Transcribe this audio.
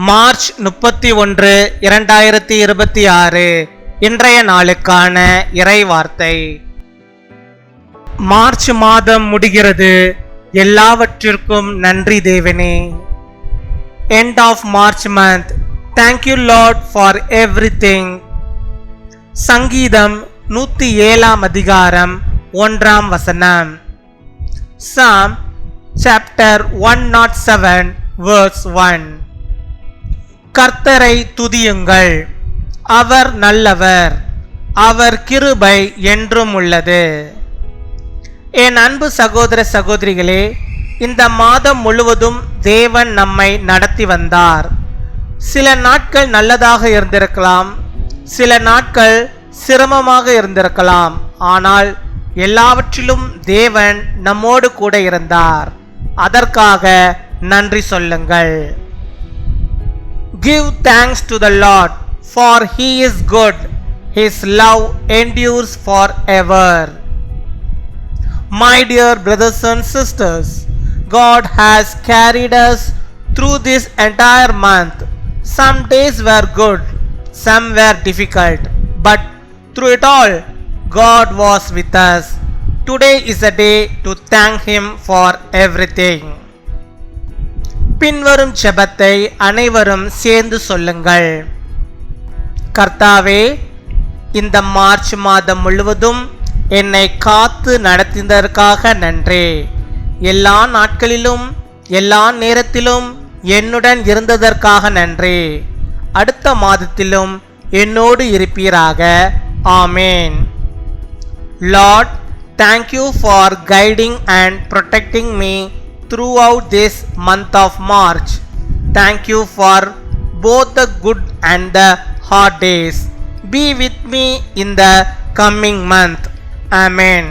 March 31, 2026 இன்றைய நாளுக்கான இறை வார்த்தை. மார்ச் மாதம் முடிகிறது. எல்லாவற்றிற்கும் நன்றி தேவனே. End of March month. Thank you Lord for everything. சங்கீதம் 107 அதிகாரம் 1 வசனம். Psalm chapter 107 verse 1. கர்த்தரை துதியுங்கள், அவர் நல்லவர், அவர் கிருபை என்றும் உள்ளது. என் அன்பு சகோதர சகோதரிகளே, இந்த மாதம் முழுவதும் தேவன் நம்மை நடத்தி வந்தார். சில நாட்கள் நல்லதாக இருந்திருக்கலாம், சில நாட்கள் சிரமமாக இருந்திருக்கலாம். ஆனால் எல்லாவற்றிலும் தேவன் நம்மோடு கூட இருந்தார். அதற்காக நன்றி சொல்லுங்கள். Give thanks to the Lord, for He is good. His love endures forever. My dear brothers and sisters, God has carried us through this entire month. Some days were good, some were difficult, but through it all, God was with us. Today is a day to thank Him for everything. பின்வரும் ஜெபத்தை அனைவரும் சேர்ந்து சொல்லுங்கள். கர்த்தாவே, இந்த March மாதம் முழுவதும் என்னை காத்து நடத்தியதற்காக நன்றி. எல்லா நாட்களிலும் எல்லா நேரத்திலும் என்னுடன் இருந்ததற்காக நன்றி. அடுத்த மாதத்திலும் என்னோடு இருப்பீராக. ஆமேன். Lord, thank you for guiding and protecting me throughout this month of March. Thank you for both the good and the hard days. Be with me in the coming month. Amen.